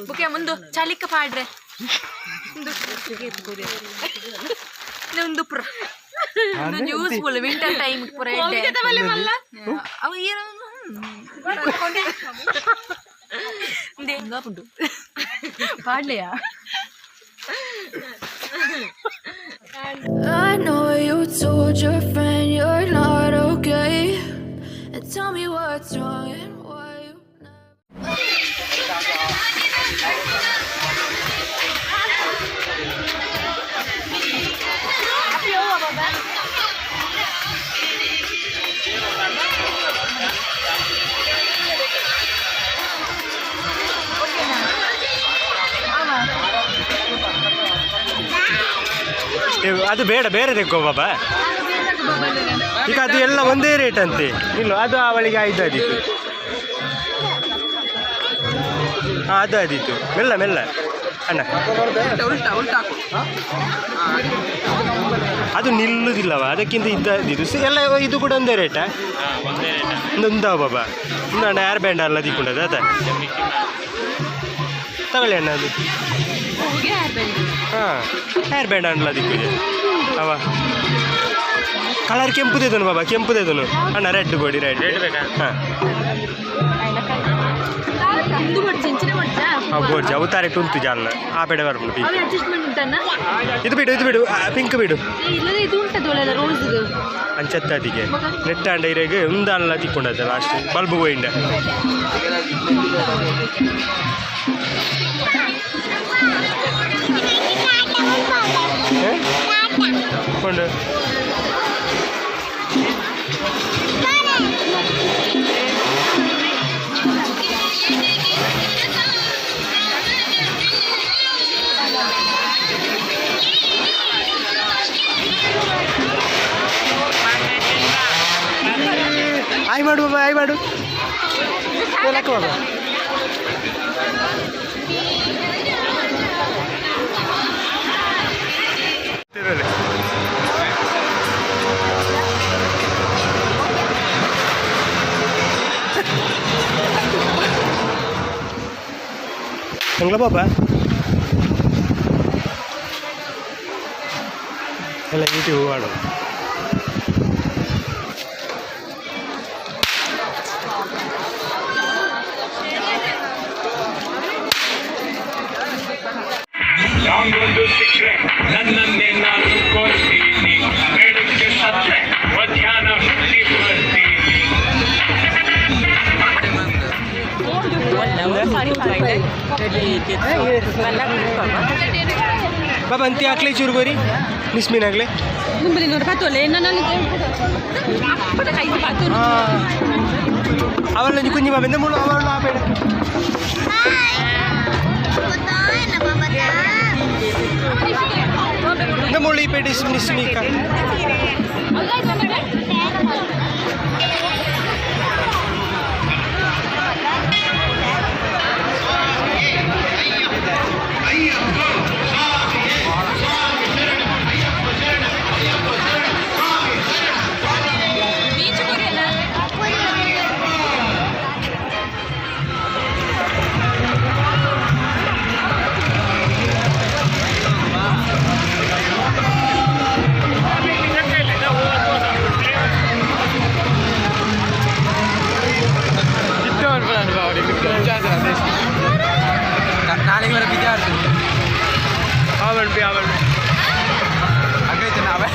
Bukan mundu calik ke padre. Mundu pura. Mundu useful winter time pura ide. Kita balik malla. Awu iya. Inde enggak pundu. Padle ya. I know you told your friend you're not okay. And tell me what's wrong and why you ಅದು ಬೇಡ ಬೇರೆ ತೆಕ್ಕೋ ಬಾಬಾ ಈಗ ಅದು ಎಲ್ಲ ಒಂದೇ rate ಅಂತೆ ಇಲ್ಲ ಅದು ಅವಳಿಗೆ 5 ಆದಿತ್ತು ಹಾಂ ಅದು ಆದಿತ್ತು ಮೆಲ್ಲ ಮೆಲ್ಲ ಅಣ್ಣ ಅದು ನಿಲ್ಲುವುದಿಲ್ಲವ ಅದಕ್ಕಿಂತ ಇದ್ದು ಎಲ್ಲ ಇದು ಕೂಡ ಒಂದೇ ರೇಟಾ ಒಂದಾ ಬಾಬಾ ಒಂದು ಅಣ್ಣ ಹೇರ್ ಬ್ಯಾಂಡ್ ಅಲ್ಲ ದಿಕ್ಕೊಂಡದ ಅದ ತಗೊಳ್ಳಿ ಅಣ್ಣ ಅದು ಹಾಂ ಹೇರ್ ಬ್ಯಾಂಡ್ ಅಣ್ಣ ದಿಕ್ಕಿದೆ ಅವ ಕಲರ್ ಕೆಂಪುದೇದನು ಬಾಬಾ ಕೆಂಪುದೇದನು ಅಣ್ಣ ರೆಡ್ ಗೋಡಿ ರೆಡ್ ಬೇಕಾ ಹಾಂ ಬೋರ್ಜಿ ಅವು ತಾರೆಟ್ ಉಂಟು ಜಾಲ ಆ ಪೆಡೆ ಬರ್ಬೋದು ಇದು ಬಿಡು ಇದು ಬಿಡು ಪಿಂಕ್ ಬಿಡು ಅಂಚತ್ತದಿಗೆ ನೆಟ್ಟ ಅಂಡ ಇರೆಗೆ ಉಂದಲ್ಲ ತಿಕ್ಕೊಂಡದ ಲಾಸ್ಟ್ ಬಲ್ಬು ಹೋಯಿಂಡ ಕೊಂಡು ಆಯ್ ಮಾಡು ಬಾಬಾ ಆಯ್ ಮಾಡು ಲೆಕ್ಕ ಬಾಬಾ ಹೆಂಗ್ಲ ಬಾಬಾ ಎಲ್ಲ ಯೂಟ್ಯೂಬ್ ಮಾಡು ನನ್ನನ್ನೇ ನಾನು ಕೋರ್ತೀನಿ ಬೇಡಕ್ಕೆ ಸತ್ರೆ ಮಧ್ಯಾಹ್ನ ಹುಟ್ಟಿ ಬಾಬಾ ಅಂತಿ ಹಾಕ್ಲಿ ಚೂರು ಗೋರಿ ನಿಸ್ಮೀನ್ ಆಗ್ಲಿ ಅವಳ ಕುಂಜಿ ಬಾಬೆಂದ ಮುಳು ಅವಳು ಆ ಬೇಡ ಮುಳು ಈ ಪೇಟೆ ನಿಸ್ಮೀಕ ನಾಳೆಗೆ ಬರೋ ವಿದ್ಯಾರ್ಥಿ ಆವಲ್ಪಿ ಆಗೈತೆ ನಾವೇ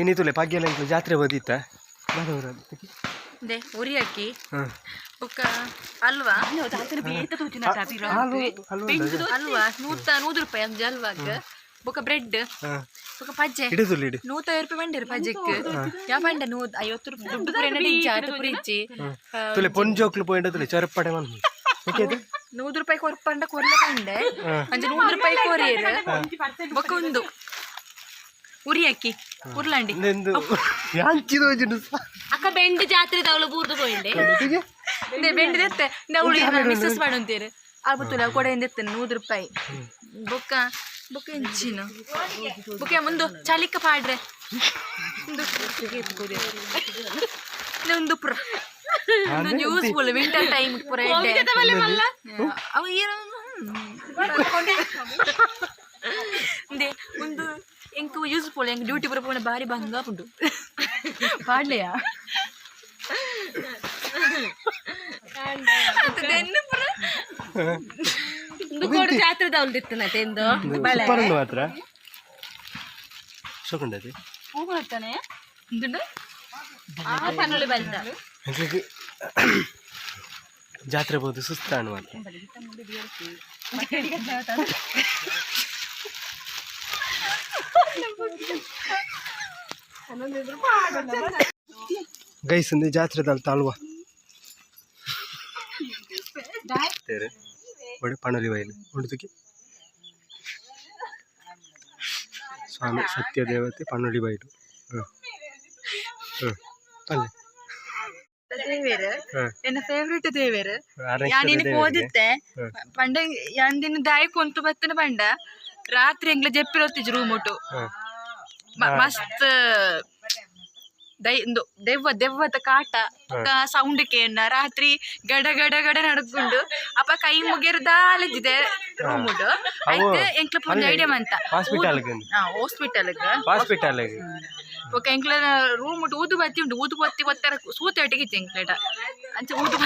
ಇನಿ ತುಲೆ ಪಾಗ್ಯಲ್ಲ ಜಾತ್ರೆ ಓದಿತ್ತ ದೇ ಉರಿ ಹಾಕಿ ಹಾಂ ಬೊಕ್ಕ ಅಲ್ವಾ ಅಲ್ವಾ 100 ರೂಪಾಯಿ ಅಂಜ ಅಲ್ವಾಗ ಬೊಕ್ಕ ಬ್ರೆಡ್ ಬೊಕ್ಕ ಪಜ್ಜೆ ಹಿಡಿದುಲ್ಲ ಹಿಡಿ 150 ರೂಪಾಯಿ ಬಂದಿರು ಪಜ್ಜೆಕ್ಕೆ ಯಾ ಬಂಡ 50 ರೂಪಾಯಿ ದುಡ್ಡು ಪುರ ನಡಿ ಜಾತ ಪುರಿಚ್ಚಿ ತುಲೆ ಪೊಂಜೋಕ್ಲು ಪೋಯಿಂಡ ತುಲೆ ಚೊರಪಡೆ ಮನ್ ಓಕೆದು 100 ರೂಪಾಯಿ ಕೊರ್ಪಂಡ ಕೊರ್ಲೆ ಕಂಡೆ ಅಂಜ 100 ರೂಪಾಯಿ ಕೊರಿಯರ್ ಬೊಕ್ಕ ಒಂದು ಉರಿ ಹಾಕಿ ಉರ್ಲಾಂಡಿ ಯಾಂಚಿದು ಅಕ್ಕ ಬೆಂಡ್ ಜಾತ್ರೆ ತವಳು ಬೂರ್ದು ಹೋಯಿಂಡೆ ಬೆಂಡ್ ತೆತ್ತೆ ನಾವು ಮಿಸ್ಸಸ್ ಮಾಡಂತೀರಿ ಆಗ್ಬಿಟ್ಟು ಕೊಡೆಯಿಂದ ಎತ್ತೇನೆ 100 ರೂಪಾಯಿ ಬೊಕ್ಕ ಬೊಕ್ಕ ಎಂಚಿನ ಬೊಕ್ಕ ಮುಂದು ಚಲಿಕ್ಕ ಪಾಡ್ರೆ ಒಂದು ಪುರ ಯೂಸ್ಫುಲ್ ವಿಂಟರ್ ಟೈಮ್ ಪುರ ಅವ ಒಂದು ಎಂಕ್ ಯೂಸ್ಫುಲ್ ಎಂಕ್ ಡ್ಯೂಟಿ ಪುರ ಪೋಣ ಬಾರಿ ಭಂಗ ಉಂಟು ಪಾಡ್ಲೆಯಾ ಜಾತ್ರೆ ತಗೊಂಡಿರ್ತಾನೆ ತೆಂದು ಮಾತ್ರ ಶೋಕೊಂಡೈತಿ ಹೂ ಬರ್ತಾನೆ ಪನ್ನೊಳ್ಳಿ ಬಂದ ಜಾತ್ರೆ ಬೋದು ಸುಸ್ತಾನು ಮಾತ್ರ ಗೈಸ್ ಒಂದು ಜಾತ್ರೆದಲ್ಲಿ ತಾಳುವ ಒಳ್ಳೆ ಪಣಲಿ ಬಯಲು ಉಂಟುದಕ್ಕೆ ಸ್ವಾಮಿ ಸತ್ಯ ದೇವತೆ ಪನ್ನೊಳಿ ಬಯಲು ಅಲ್ಲೇ ದೇವೇರು ಎನ್ನ ಫೇವ್ರೇಟ್ ದೇವೇರು ಯಾನಿನ ಓದುತ್ತೆ ಪಂಡ ಯಾಂದಿನ ದಾಯಿ ಕೊಂತು ಬತ್ತನ ಪಂಡ ರಾತ್ರಿ ಎಂಗ್ಲ ಜಪ್ಪಿರೊತ್ತಿಜ್ ರೂಮ್ ಒಟ್ಟು ಮಸ್ತ್ ದೆವ್ವದ ಕಾಟ ಸೌಂಡ್ ಕೇಂಡ ರಾತ್ರಿ ಗಡ ಗಡ ಗಡ ನಡ್ಕೊಂಡು ಅಪ್ಪ ಕೈ ಮುಗಿಯರ್ ದಾಲಿದ್ದಿದೆ ರೂಮ್ ಉಂಡು ಐತೆ ಎಂಕ್ಲ ಒಂದು ಐಡಿಯಾ ಮಂತ ಹಾಸ್ಪಿಟಲ್ ಒಕ್ಕ ಎಂಕ್ಲ ರೂಮ್ ಉಂಟು ಊದು ಬತ್ತಿ ಉಂಟು ಊದು ಬತ್ತಿ ಒತ್ತರ ಸೂತ ಒಟ್ಟಿಗಿತ್ತು ಎಂಕ್ಲೇಟ ಅಂಚ ಊದು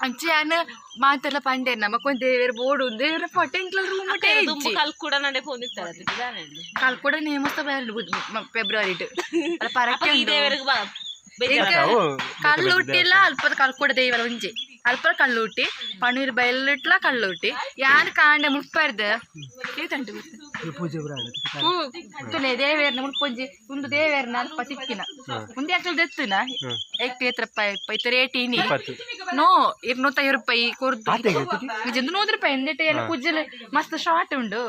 ಅಂಚೆ ಯಾನ ಮಾತೆಲ್ಲ ಪಂಡೆ ನಮಕೊಂದು ದೇವರ ಬೋರ್ಡು ದೇವರ ಫೋಟೋ ಎಂಕ್ಲ ರೂಮ್ ಉಂಟು ಕಲ್ಕೂಡ ನಡೆ ಹೋಗಿರ್ತಾರೆ ಕಲ್ಕೂಡ ನೇಮಸ್ತ ಫೆಬ್ರವರಿ ಪರಕ್ಕೆ ಕಲ್ಲುಟ್ಟಿಲ್ಲ ಅಲ್ಪದ ಕಲ್ಕೂಡ ದೇವರ ಒಂಜಿ ಅಲ್ಪ ಕಲ್ಲುಟ್ಟಿ ಪನ್ನೀರ್ ಬಯಲಿಟ್ಲ ಕಲ್ಲುಟ್ಟಿ ಯಾರು ಕಾಂಡೆ ಮುಟ್ಪಾರ್ದ ತುಲೆ ದೇವೇರ್ನ ಮುಟ್ಪೊಂಜಿ ಒಂದು ದೇವೇರ್ನ ಅಲ್ಪ ತಿಕ್ಕಿನ ಮುಂದೆ ಯಾಕಲ್ ದೆತ್ತುನ ಐತೆ ರೇಟಿನಿ ನೋ 250 ರೂಪಾಯಿ ಕೊರ್ದು ನಿಜಂದು 100 ರೂಪಾಯಿ ಎಂದೆಟ್ಟೆ ಎಲ್ಲ ಕುಜ್ಜಲ್ ಮಸ್ತ್ ಶಾರ್ಟ್ ಉಂಡು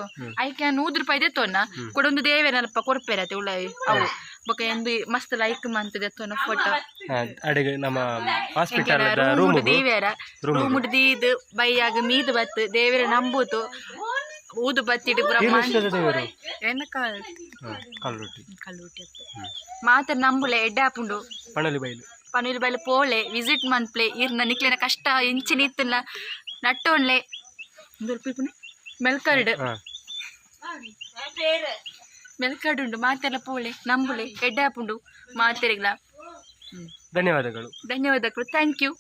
ಐಕೆ 100 ರೂಪಾಯಿ ದೆತ್ತೋನ ಕೊಡೊಂದು ದೇವೇರ್ನ ಅಲ್ಪ ಕೊರ್ಪೇರತೆ ಉಳ್ಳ ಅವು ಬೊಕ ಎಂದು ಮಸ್ತ್ ಲೈಕ್ ಮಂತ್ ದೆತ್ತೋನ ಫೋಟೋ ಅಡೆಗೆ ನಮ್ಮ ಹಾಸ್ಪಿಟಲ್ ದೇವೇರ ರೂಮ್ ದೀದ್ ಬೈಯಾಗ ಮೀದು ಬತ್ತು ದೇವೇರ ನಂಬೂತು ಊದು ಬತ್ತಿಟ್ಟು ಪುರ ಕಲ್ಲುಟ್ಟಿ ಮಾತ ನಂಬುಲೆ ಎಡ್ಡಾಪುಂಡು ಪನ್ನೀರ್ ಬೈಲು ಪೋಳೆ ವಿಸಿಟ್ ಮನ್ಪ್ಲೆ ಇರ್ನ ನಿಕ್ಲಿನ ಕಷ್ಟ ಇಂಚಿನ ಇತ್ತಲ್ಲ ನಟ್ಟೋಣ್ಲೆ ಮೆಲ್ಕರ್ಡ್ ಮೆಲ್ಕರ್ಡ್ ಉಂಡು ಮಾತೆಲ್ಲ ಪೋಳೆ ನಂಬುಲೆ ಎಡ್ಡಾಪುಂಡು ಮಾತೆರಿಗ್ಲ ಧನ್ಯವಾದಗಳು ಥ್ಯಾಂಕ್ ಯು